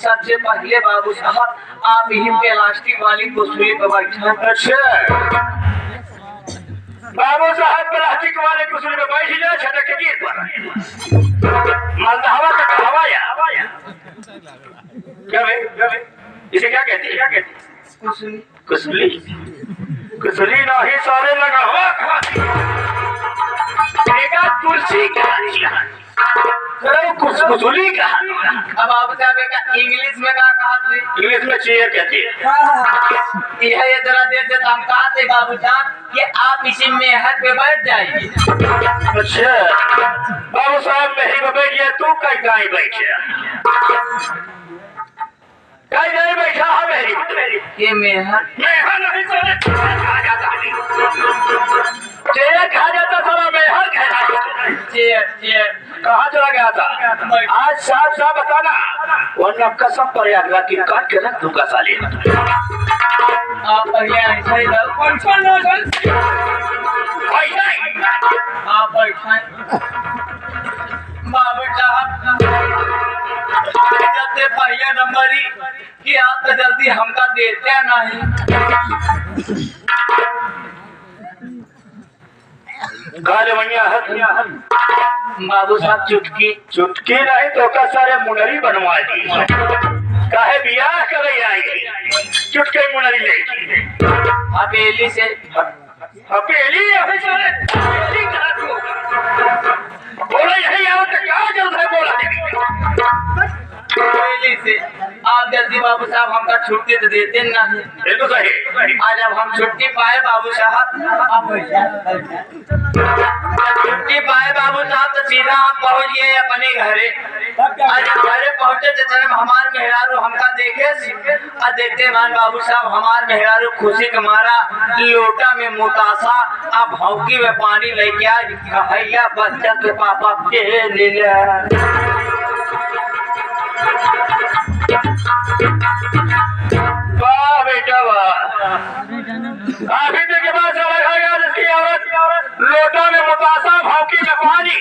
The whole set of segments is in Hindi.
सबसे पहले बाबू साहब आप ही प्लास्टिक वाली कुर्सी पर बैठा। अच्छा बाबू साहब प्लास्टिक वाले कुर्सी पे बैठ जाए छटक के गिर पड़ा मलदहवा का हवाया क्या भाई इसे क्या कहते हैं कुर्सी कुसली कुसली नहीं सारे लगा हुआ कुर्सी का कुसली का। अब बाबू साहब एक इंग्लिश में क्या कहा थे? इंग्लिश में चेयर कहते हैं। यह इतना देर से हम कहा थे बाबू साहब कि आप इसी मेहर पे बैठ जाइए। अच्छा बाबू साहब मेहरी पे बैठ गया तू कहीं बैठे कहीं बैठा है मेहरी ये मेहर नहीं चेयर खा जाता सारा मेहर चेयर कहाँ चला गया था? आज साफ साफ बताना वरना कसम पर याद की काट के रख दूंगा साले। आप पहले ऐसा ही आप बैठाएं बाबू साहब सबसे पहले नंबर ही कि आप तो जल्दी हमका देते नहीं। बाबू साहब चुटकी नहीं तो का सारे मुनरी बनवा दी काहे बियाह करे आई चुटके मुनरी ले हवेली से हवेली बोला यही आओ तो क्या जल्द है बोला हवेली से आप जल्दी बाबू साहब हमका छुट्टी तो देते नहीं। ये तो सही आज अब हम छुट्टी पाए बाबू साहब छुट्टी पाए बाबू साहब तो सीधा हम पहुंच गए अपने घरे। आज घरे पहुंचे तो जन्म हमार मेहरारू हमका देखे और देखते मान बाबू साहब हमार मेहरारू खुशी के मारा लोटा में मुतासा अब भौकी में पानी लेके आज भैया बच्चा के पापा के ले वाह बेटा वाह काफी देर के बाद इसकी औरत लोटा में मुतासा भौकी में पानी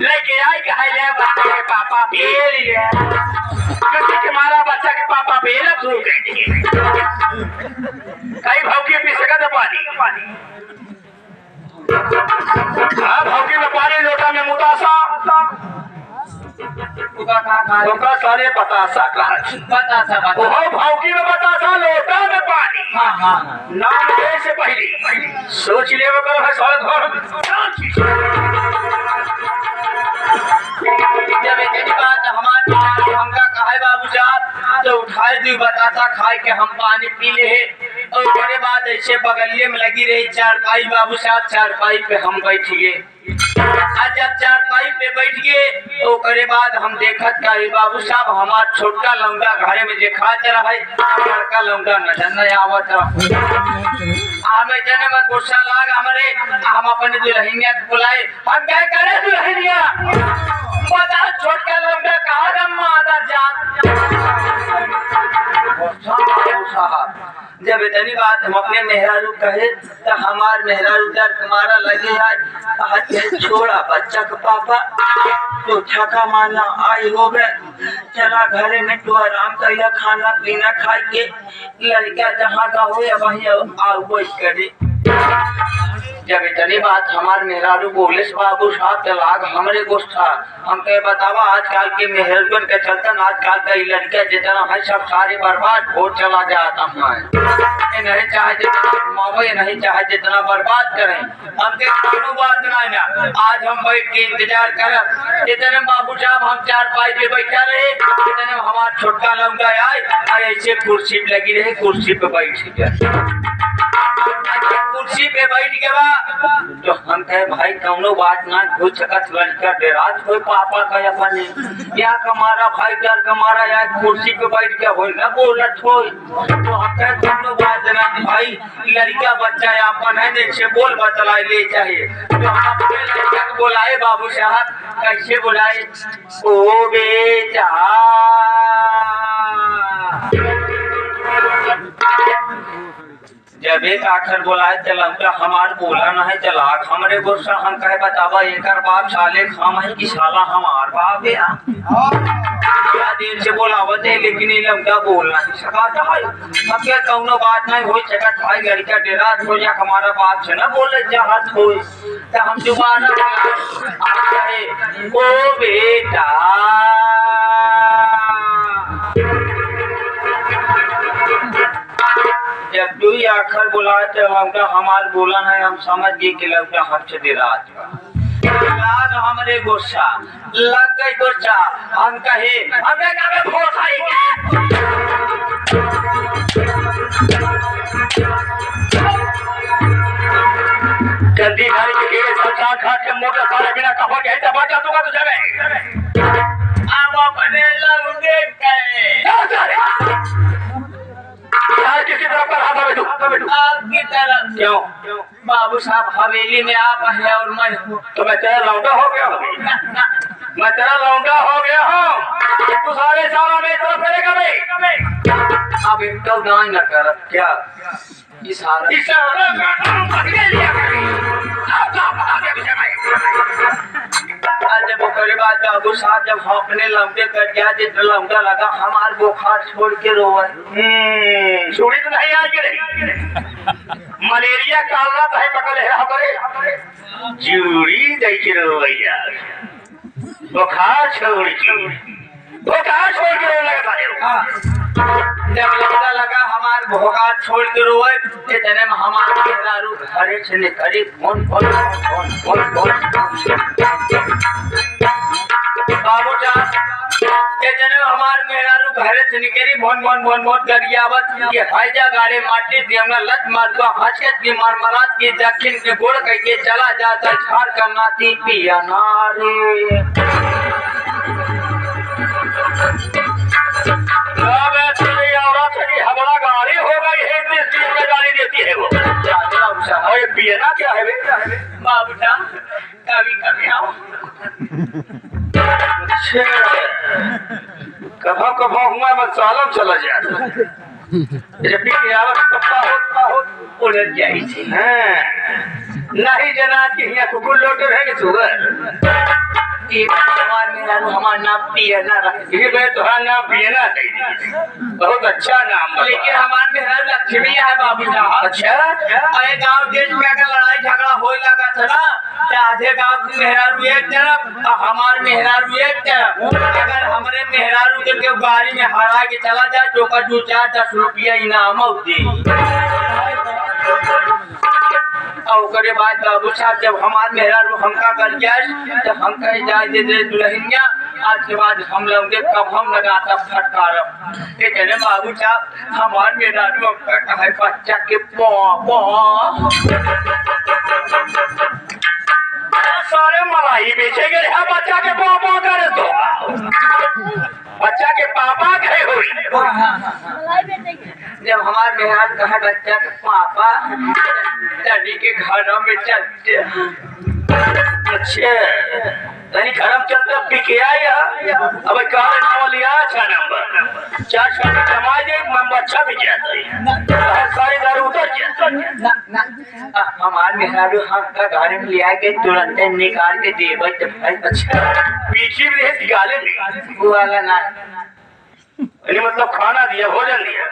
लेके आई ले बच्चे के पापा पी लिया किसी के मारा बच्चा के पापा पी ले कई भौकी पी सका था पानी हाँ भौकी में पानी लोटा में मुतासा उनका सारे बतासा भौकी में बतासा लोटा में पानी नाम देने से पहले सोच ले जब इतनी बात हमारे हमका कहा बाबू साहब तो उठाए दी बतासा खाए के हम पानी पी ले और उसके बाद ऐसे बगलिए में लगी रही चारपाई बाबू साहब चारपाई पे हम बैठ गए। आज जब चारपाई पे बैठ गए तो उसके बाद हम देखत का बाबू साहब हमारा छोटका लौंडा घरे में देखा रहा है बड़का लौंडा नजर नहीं आवत हमें जने में गुस्सा लाग हमारे हम अपने दुल्हनिया को बुलाए हम क्या करे दुल्हनिया बता छोटका लौंडा कहाँ रम्मा आदर जान जब इतनी बात हम अपने मेहरारू कहे तो हमार मेहरारू डर तुम्हारा लगे आज छोड़ा बच्चा का पापा तो थका माना आई हो गए चला घरे में तो आराम कर खाना पीना खा के लड़का जहाँ का हो वही आओ करे। जब इतनी बात हमारे मेहरारू बोले बाबू साहब तलाक हमरे गुस्सा हम कहे बतावा आजकल के मेहरबन के चलते आजकल का लड़का जितना है सब सारे बर्बाद हो चला जाता है नहीं चाहे जितना घुमावे नहीं चाहे जितना बर्बाद करें हम कोनो बात नहीं ना आज हम बैठ के इंतजार कर इतने बाबू साहब हम चारपाई पे बैठा रहे इतने हमारा छोटका लौंडा आए और ऐसे कुर्सी पे लगी रहे कुर्सी पे बैठ गया कुर्सी पे बैठ गया तो हम कहे भाई कौनो बात ना हो सकत लड़का डेराज हो पापा का अपने या कमारा भाई डर कमारा या कुर्सी पे बैठ गया हो ना बोलत हो तो हम कहे कौनो बात ना भाई लड़का बच्चा अपन है जैसे बोल बतला ले चाहिए तो हम अपने लड़का को बुलाए बाबू साहब कैसे बुलाए ओ बेटा जब एक आखिर बोलाए चलौटा हमार बोला नहीं चलाक हमरे गुस्सा हम कहे बतावा एकर बाप साले हम है कि साला हमार बाप है क्या देर से बोलावत है लेकिन ये लौटा बोल नहीं सकाता है अब क्या कौनो बात नहीं हो सकत भाई घर का डेरा हो जा हमारा बाप से ना बोले चाहत हो तो हम दोबारा बोला ओ बेटा जब तू ही आखिर बुलाए तो लौटा हमार बोला है हम समझ गए कि लौटा हमसे दिराज लाग हमरे गुस्सा लग गई गुस्सा हम कहे हमें कभी भोसाई जल्दी गाड़ी के घेरे संसार खाट के मोटर सारे बिना कपड़ के हिस्सा बचा दूंगा तुझे मैं अब अपने लौटे गए यार किसी तरफ पर हाथ बैठो आपकी तरफ क्यों बाबू साहब हवेली में आप है और मैं हूँ तो मैं तेरा लौंडा हो गया हूँ मैं तेरा लौंडा हो गया हूँ तू सारे सालों में तरफ करेगा मैं अब एक तो गाय न कर क्या इशारा जब ओकरे बाद बाबू साहब जब हम अपने लौटे कर गया जितना लौटा लगा हमार बुखार छोड़ के रोए छोड़ी तो नहीं आज के मलेरिया कालना तो है पकड़ है हमारे जूरी दई के रोइया बुखार छोड़ के लगा जब लौटा लगा हमार बुखार छोड़ के रोए इतने में हमार मेहरारू घरे से निकली फोन बाबू साहब इतने में हमार मेहरारू घरे से निकली फोन गरियावत के हाइजा गाड़ी माटी देवना लत मार को हचकत की मार मरात की दक्षिण के गोड़ कह के चला जाता झाड़ करना ती पिया नारे हमारा गाड़ी हो गई है में गाड़ी देती है वो और ये पियना क्या है बाबू साहब कभी आओ कभा हुआ मैं सालम चला जाता जब भी हो उड़द जाई थी नहीं जना कि यहाँ कुकुर लौटे रहेंगे सुगर हमार मेहरारू हमार नाम पियना ये मैं तुम्हारा नाम पियना बहुत अच्छा नाम लेकिन हमार मेहरारू लक्ष्मी है बाबू साहब अच्छा अरे गांव देश में अगर लड़ाई झगड़ा हो लगा था ना तो आधे गांव की मेहरारू एक तरफ और हमार मेहरारू एक तरफ अगर हमारे मेहरारू के गाड़ी में हरा के चला जाए तो का 2-4-10 रुपया इनाम होती और उसके बाद बाबू साहब जब हमारे मेहरारू हमका कर गया तो हम कहीं जाए दे दुल्हनिया आज के बाद हम लोग कब हम लगाता फटकार कहने बाबू साहब हमारे मेहरारू कहे बच्चा के सारे मलाई बेचे गए हैं बच्चा के पापा करे तो बच्चा के पापा गए हुई जब हमारे मेहरारू कहे बच्चा के पापा तभी के घरों में चलते अच्छा तनी घरम चलते पिके आया अब कार नाम लिया अच्छा नंबर 4 साल कमाई दे बच्चा भी जाता है सारी दारू उतर जाता हमारे मेहरारू हमका घर में लिया के तुरंत निकाल के देवे तो अच्छा पीछे भी है गाले में वो वाला ना मतलब खाना दिया भोजन दिया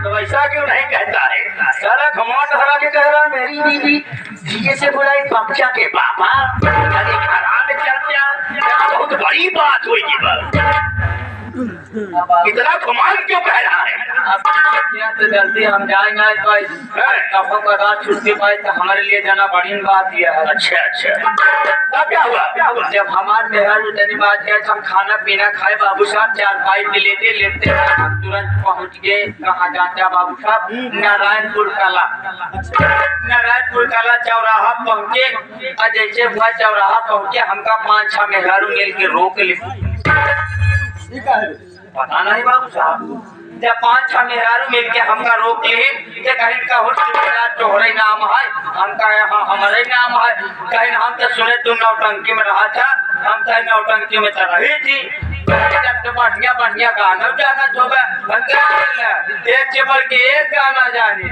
तो वैसा क्यों नहीं कहता है सारा घुमाट हरा के कह रहा मेरी बीवी धीरे से बुलाई बच्चा के पापा अरे घरा में चल जा बहुत बड़ी बात हुई इतना घुमान क्यों कह रहा है अब तो जल्दी हम जाएंगे कफों का रात छुट्टी पाए तो हमारे लिए जाना बड़ी बात यह है अच्छा तब क्या हुआ जब हमारे मेहरारू तनी बात है हम खाना पीना खाए बाबू साहब 4 बाइक लेते हम तुरंत पहुंच गए कहाँ जाता बाबू साहब नारायणपुर कला चौराहा पहुंचे और जैसे हुआ चौराहा पहुंचे हमका 5-6 मेहरारू मिल के रोक ले पता नहीं बाबू साहब जब 5-6 मेहरारू मिल के हमका रोक ली कहीं का तोहरे नाम है हमका यहाँ हमारे नाम है कहीं हम तो सुने तुम नौटंकी में रहा था हम तो नौटंकी में तो रही थी जब तो बढ़िया बढ़िया गाना जाना तो एक के बढ़ के एक गाना जाने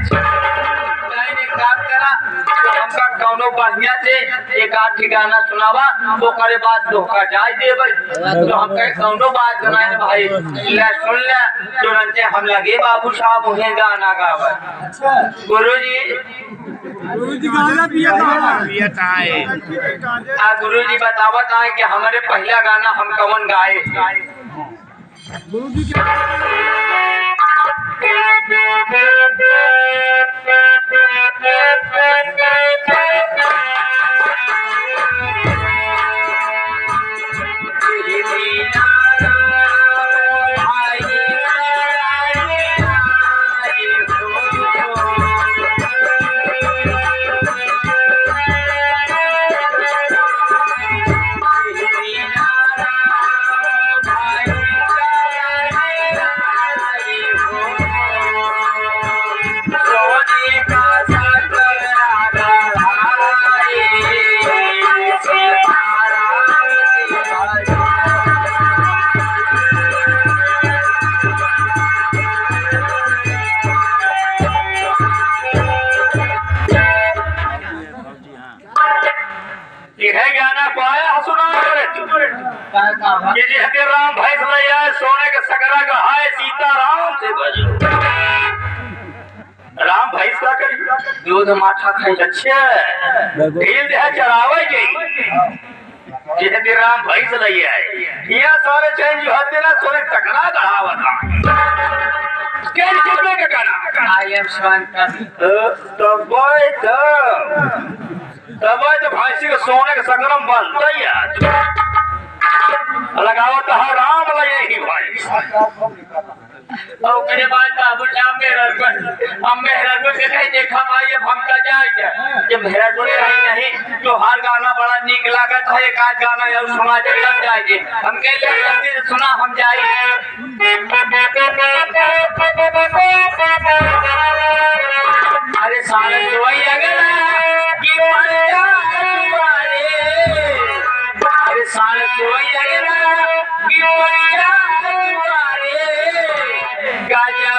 काम करा तो हमका कौनो बढ़िया से एक आध गाना सुनावा वो करे बात धोखा जाए दे तो हम कहे कौनो बात सुनाए भाई ले सुन ले तुरंत हम लगे बाबू साहब उन्हें गाना गावा गुरुजी गुरुजी बतावत है कि हमारे पहला गाना हम कौन गाए राम भैंस लैया सोने के सकरा का हाय सीताराम से बजो राम भैंस का करी दूध माठा खाई अच्छे ढील दे चरावे जे राम भैंस लैया यहाँ सारे चेंज होते ना सोने टकरा गढ़ावा था कैसे चुपने का गाना आई एम शांत तब तो भैंसी के सोने के सकरम बनता ही है लगावत है राम लगे ही भाई और मेरे बाद बाबू साहब हम मेहरानपुर के कहीं देखा भाई अब हम का जाए जब मेहरानपुर नहीं तो हर गाना बड़ा नीक लागत है एक आध गाना और सुना के लग जाएंगे हम कह जल्दी सुना हम जाए अरे सारे तो वही अगर अरे सारे तो वही अगर गाजा